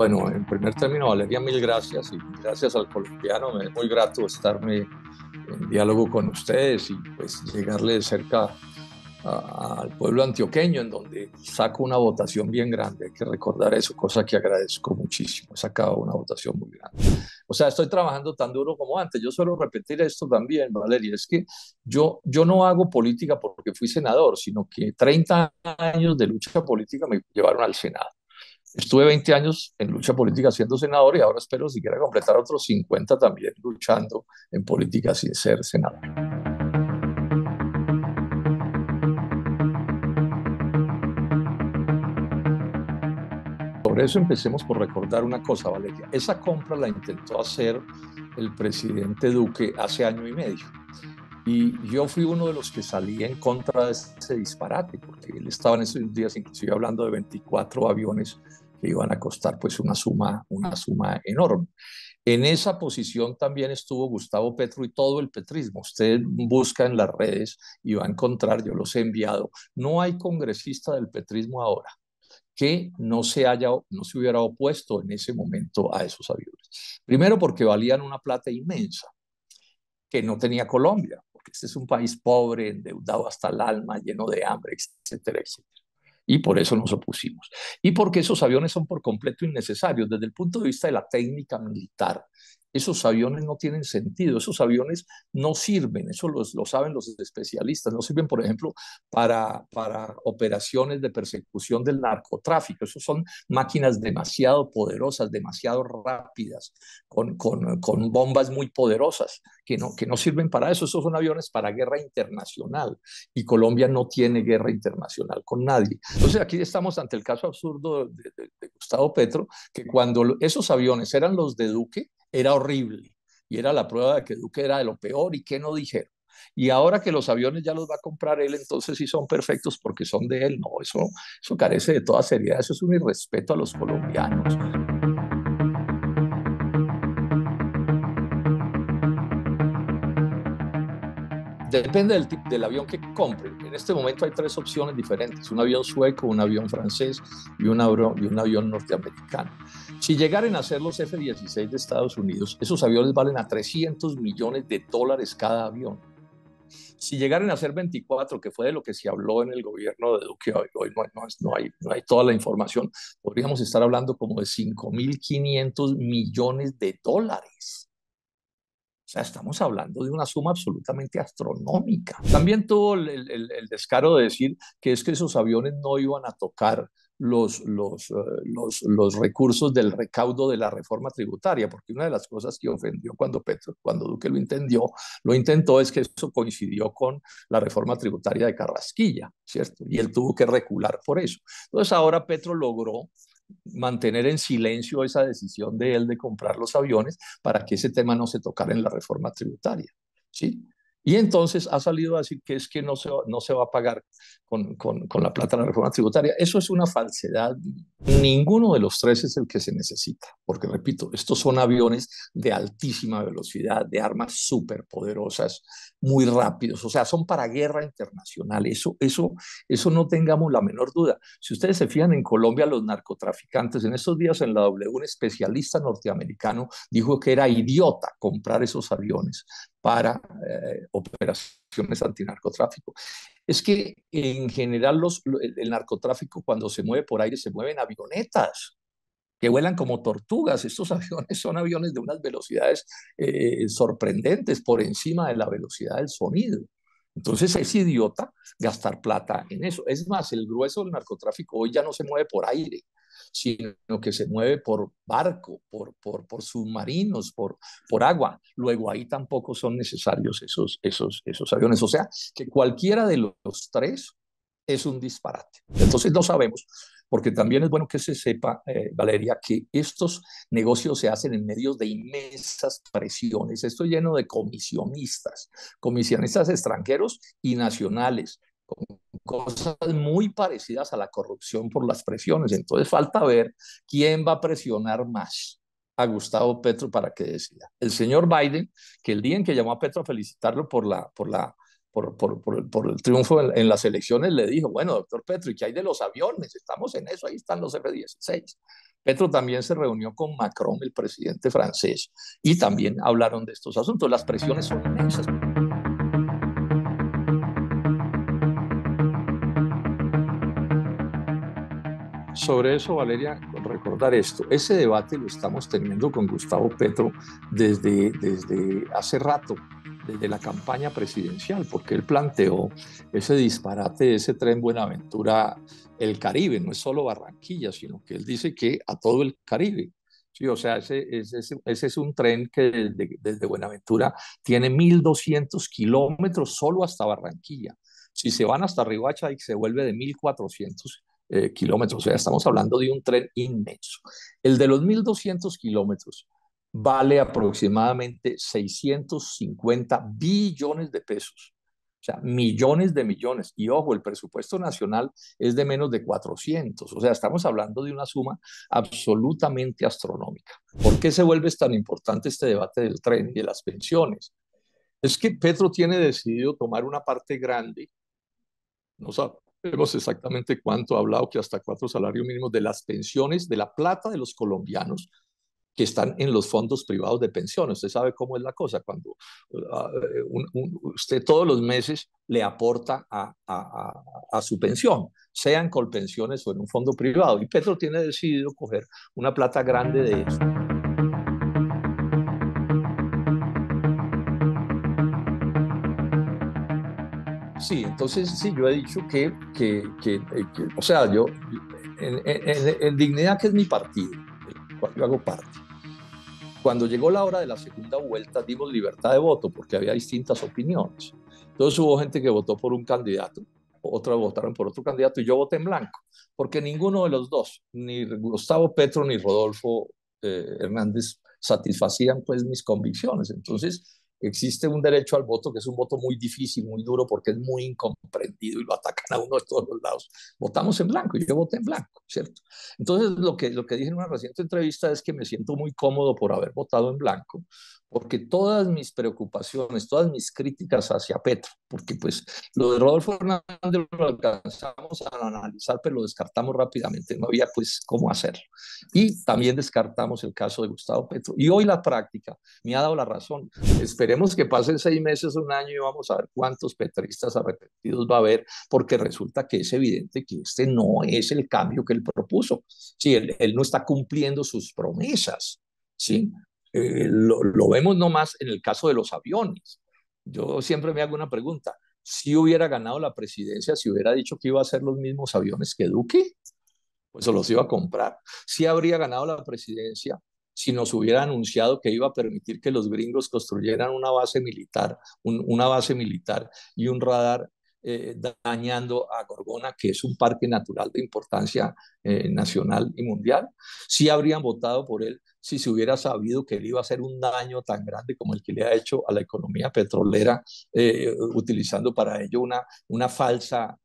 Bueno, en primer término, Valeria, mil gracias y gracias al colombiano. Me es muy grato estarme en diálogo con ustedes y pues llegarle de cerca al pueblo antioqueño, en donde saco una votación bien grande. Hay que recordar eso, cosa que agradezco muchísimo. He sacado una votación muy grande. O sea, estoy trabajando tan duro como antes. Yo suelo repetir esto también, Valeria, es que yo no hago política porque fui senador, sino que 30 años de lucha política me llevaron al Senado. Estuve 20 años en lucha política siendo senador y ahora espero siquiera completar otros 50 también luchando en política sin ser senador. Por eso empecemos por recordar una cosa, Valeria. Esa compra la intentó hacer el presidente Duque hace año y medio. Y yo fui uno de los que salí en contra de ese disparate, porque él estaba en esos días inclusive hablando de 24 aviones que iban a costar pues una suma enorme. En esa posición también estuvo Gustavo Petro y todo el petrismo. Usted busca en las redes y va a encontrar, yo los he enviado, no hay congresista del petrismo ahora que no se hubiera opuesto en ese momento a esos aviones. Primero porque valían una plata inmensa que no tenía Colombia, porque este es un país pobre, endeudado hasta el alma, lleno de hambre, etcétera, etcétera. Y por eso nos opusimos. Y porque esos aviones son por completo innecesarios desde el punto de vista de la técnica militar. Esos aviones no tienen sentido, esos aviones no sirven, eso lo saben los especialistas, no sirven, por ejemplo, para operaciones de persecución del narcotráfico. Esos son máquinas demasiado poderosas, demasiado rápidas, con bombas muy poderosas, que no sirven para eso. Esos son aviones para guerra internacional y Colombia no tiene guerra internacional con nadie. Entonces aquí estamos ante el caso absurdo de Gustavo Petro, que cuando esos aviones eran los de Duque, era horrible y era la prueba de que Duque era de lo peor y que no dijeron. Y ahora que los aviones ya los va a comprar él, entonces sí son perfectos porque son de él. No, eso carece de toda seriedad, eso es un irrespeto a los colombianos. Depende del avión que compren. En este momento hay tres opciones diferentes: un avión sueco, un avión francés y un avión norteamericano. Si llegaren a ser los F-16 de Estados Unidos, esos aviones valen a 300 millones de dólares cada avión. Si llegaran a ser 24, que fue de lo que se habló en el gobierno de Duque, hoy no hay toda la información, podríamos estar hablando como de 5.500 millones de dólares. O sea, estamos hablando de una suma absolutamente astronómica. También tuvo el descaro de decir que es que esos aviones no iban a tocar los recursos del recaudo de la reforma tributaria, porque una de las cosas que ofendió cuando Duque lo intentó, es que eso coincidió con la reforma tributaria de Carrasquilla, ¿cierto? Y él tuvo que recular por eso. Entonces ahora Petro logró mantener en silencio esa decisión de él de comprar los aviones para que ese tema no se tocara en la reforma tributaria, ¿sí? Y entonces ha salido a decir que es que no se va a pagar con la plata de la reforma tributaria. Eso es una falsedad. Ninguno de los tres es el que se necesita, porque repito, estos son aviones de altísima velocidad, de armas superpoderosas, muy rápidos, o sea, son para guerra internacional. Eso no tengamos la menor duda. Si ustedes se fijan en Colombia, los narcotraficantes, en estos días en la W, un especialista norteamericano dijo que era idiota comprar esos aviones para operaciones antinarcotráfico. Es que en general el narcotráfico cuando se mueve por aire se mueve en avionetas que vuelan como tortugas. Estos aviones son aviones de unas velocidades sorprendentes por encima de la velocidad del sonido. Entonces es idiota gastar plata en eso. Es más, el grueso del narcotráfico hoy ya no se mueve por aire, sino que se mueve por barco, por submarinos, por agua. Luego ahí tampoco son necesarios esos aviones. O sea, que cualquiera de los tres es un disparate. Entonces no sabemos, porque también es bueno que se sepa, Valeria, que estos negocios se hacen en medios de inmensas presiones. Esto lleno de comisionistas extranjeros y nacionales, con cosas muy parecidas a la corrupción por las presiones. Entonces falta ver quién va a presionar más a Gustavo Petro para que decida. El señor Biden, que el día en que llamó a Petro a felicitarlo por la por el triunfo en las elecciones, le dijo, bueno, doctor Petro, ¿y qué hay de los aviones? Estamos en eso, ahí están los F-16. Petro también se reunió con Macron, el presidente francés, y también hablaron de estos asuntos. Las presiones son inmensas. Sobre eso, Valeria, recordar esto. Ese debate lo estamos teniendo con Gustavo Petro desde hace rato, desde la campaña presidencial, porque él planteó ese disparate, ese tren Buenaventura, el Caribe, no es solo Barranquilla, sino que él dice que a todo el Caribe. Sí, o sea, ese es un tren que desde Buenaventura tiene 1.200 kilómetros solo hasta Barranquilla. Si se van hasta Riohacha, se vuelve de 1.400 kilómetros. O sea, estamos hablando de un tren inmenso. El de los 1.200 kilómetros vale aproximadamente 650 billones de pesos. O sea, millones de millones. Y ojo, el presupuesto nacional es de menos de 400. O sea, estamos hablando de una suma absolutamente astronómica. ¿Por qué se vuelve tan importante este debate del tren y de las pensiones? Es que Petro tiene decidido tomar una parte grande, no sabemos exactamente cuánto, ha hablado que hasta 4 salarios mínimos de las pensiones, de la plata de los colombianos que están en los fondos privados de pensiones. Usted sabe cómo es la cosa, cuando usted todos los meses le aporta a su pensión, sea en Colpensiones o en un fondo privado. Y Petro tiene decidido coger una plata grande de eso. Sí, entonces sí, yo he dicho o sea, en Dignidad, que es mi partido, del cual yo hago parte, cuando llegó la hora de la segunda vuelta, dimos libertad de voto porque había distintas opiniones. Entonces hubo gente que votó por un candidato, otros votaron por otro candidato y yo voté en blanco, porque ninguno de los dos, ni Gustavo Petro ni Rodolfo Hernández, satisfacían pues mis convicciones. Entonces existe un derecho al voto que es un voto muy difícil, muy duro, porque es muy incomprendido y lo atacan a uno de todos los lados. Votamos en blanco y yo voté en blanco, ¿cierto? Entonces, lo que dije en una reciente entrevista es que me siento muy cómodo por haber votado en blanco, porque todas mis preocupaciones, todas mis críticas hacia Petro, porque pues lo de Rodolfo Hernández lo alcanzamos a analizar, pero lo descartamos rápidamente, no había pues cómo hacerlo. Y también descartamos el caso de Gustavo Petro. Y hoy la práctica me ha dado la razón. Esperemos que pasen 6 meses, un año, y vamos a ver cuántos petristas arrepentidos va a haber, porque resulta que es evidente que este no es el cambio que él propuso. Sí, él no está cumpliendo sus promesas, ¿sí? Lo vemos nomás en el caso de los aviones. Yo siempre me hago una pregunta: si hubiera ganado la presidencia, si hubiera dicho que iba a hacer los mismos aviones que Duque, pues se los iba a comprar. Si habría ganado la presidencia si nos hubiera anunciado que iba a permitir que los gringos construyeran una base militar y un radar dañando a Gorgona, que es un parque natural de importancia nacional y mundial. Sí habrían votado por él si se hubiera sabido que él iba a hacer un daño tan grande como el que le ha hecho a la economía petrolera, utilizando para ello una falsa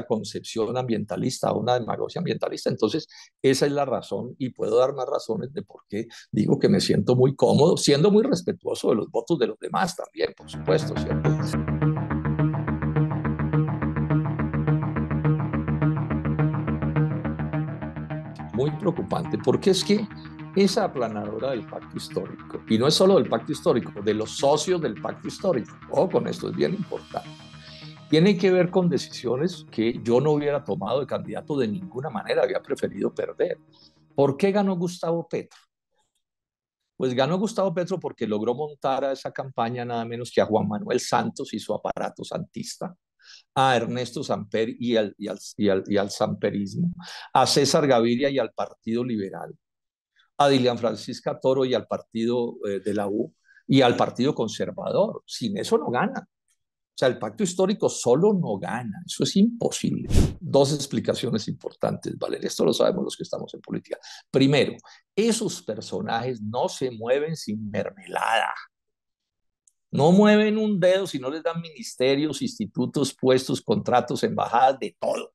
concepción ambientalista, una demagogia ambientalista. Entonces, esa es la razón, y puedo dar más razones de por qué digo que me siento muy cómodo, siendo muy respetuoso de los votos de los demás también, por supuesto, ¿cierto? Muy preocupante, porque es que esa aplanadora del pacto histórico, y no es solo del pacto histórico, de los socios del pacto histórico, ojo con esto, es bien importante, tiene que ver con decisiones que yo no hubiera tomado de candidato de ninguna manera, había preferido perder. ¿Por qué ganó Gustavo Petro? Pues ganó Gustavo Petro porque logró montar a esa campaña nada menos que a Juan Manuel Santos y su aparato santista, a Ernesto Samper y al samperismo, a César Gaviria y al Partido Liberal, a Dilian Francisca Toro y al Partido de la U y al Partido Conservador. Sin eso no gana. O sea, el pacto histórico solo no gana, eso es imposible. Dos explicaciones importantes, Valeria, esto lo sabemos los que estamos en política. Primero, esos personajes no se mueven sin mermelada, no mueven un dedo si no les dan ministerios, institutos, puestos, contratos, embajadas, de todo.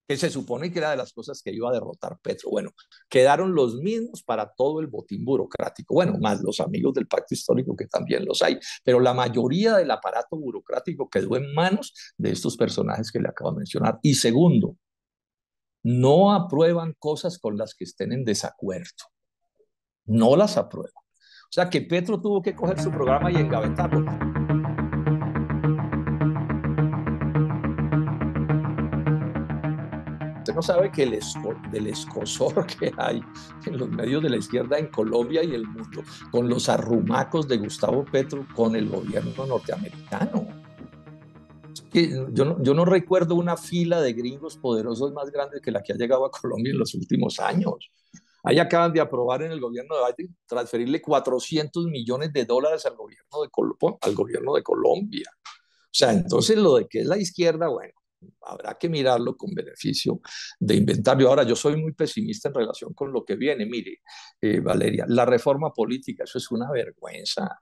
que se supone que era de las cosas que iba a derrotar Petro. Bueno, quedaron los mismos para todo el botín burocrático, bueno, más los amigos del pacto histórico que también los hay, pero la mayoría del aparato burocrático quedó en manos de estos personajes que le acabo de mencionar. Y segundo, no aprueban cosas con las que estén en desacuerdo, no las aprueban. O sea que Petro tuvo que coger su programa y engavetarlo. Usted no sabe que del escozor que hay en los medios de la izquierda en Colombia y el mundo, con los arrumacos de Gustavo Petro con el gobierno norteamericano. Yo no recuerdo una fila de gringos poderosos más grande que la que ha llegado a Colombia en los últimos años. Ahí acaban de aprobar en el gobierno de Biden transferirle 400 millones de dólares al gobierno de Colombia. O sea, entonces lo de que es la izquierda, bueno, habrá que mirarlo con beneficio de inventario. Ahora, yo soy muy pesimista en relación con lo que viene. Mire, Valeria, la reforma política, eso es una vergüenza.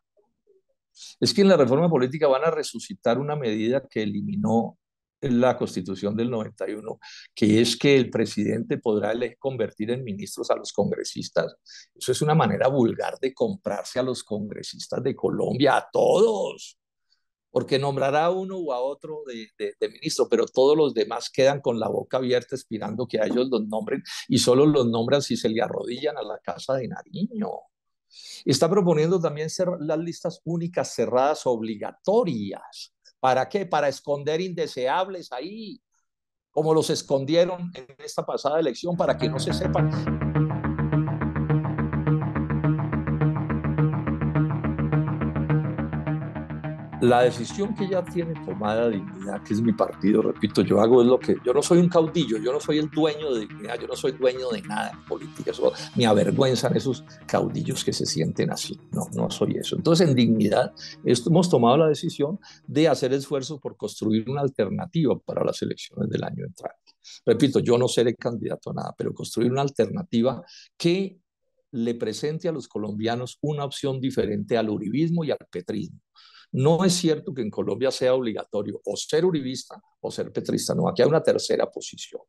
Es que en la reforma política van a resucitar una medida que eliminó la Constitución del 91, que es que el presidente podrá convertir en ministros a los congresistas. Eso es una manera vulgar de comprarse a los congresistas de Colombia, a todos, porque nombrará a uno u a otro de ministro, pero todos los demás quedan con la boca abierta esperando que a ellos los nombren y solo los nombran si se le arrodillan a la Casa de Nariño. Está proponiendo también las listas únicas cerradas obligatorias. ¿Para qué? Para esconder indeseables ahí, como los escondieron en esta pasada elección, para que no se sepan. La decisión que ya tiene tomada Dignidad, que es mi partido, repito, yo hago es lo que, yo no soy un caudillo, yo no soy el dueño de Dignidad, yo no soy dueño de nada en política, eso me avergüenzan esos caudillos que se sienten así, no, no soy eso. Entonces en Dignidad hemos tomado la decisión de hacer esfuerzos por construir una alternativa para las elecciones del año entrante. Repito, yo no seré candidato a nada, pero construir una alternativa que le presente a los colombianos una opción diferente al uribismo y al petrismo. No es cierto que en Colombia sea obligatorio o ser uribista o ser petrista, no, aquí hay una tercera posición.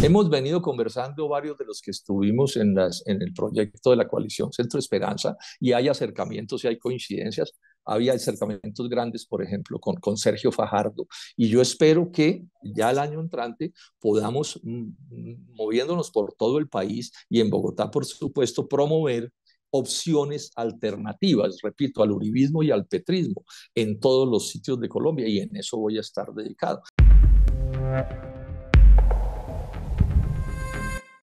Hemos venido conversando varios de los que estuvimos en el proyecto de la coalición Centro Esperanza y hay acercamientos y hay coincidencias. Había acercamientos grandes, por ejemplo, con Sergio Fajardo. Y yo espero que ya el año entrante podamos, moviéndonos por todo el país y en Bogotá, por supuesto, promover opciones alternativas, repito, al uribismo y al petrismo en todos los sitios de Colombia y en eso voy a estar dedicado.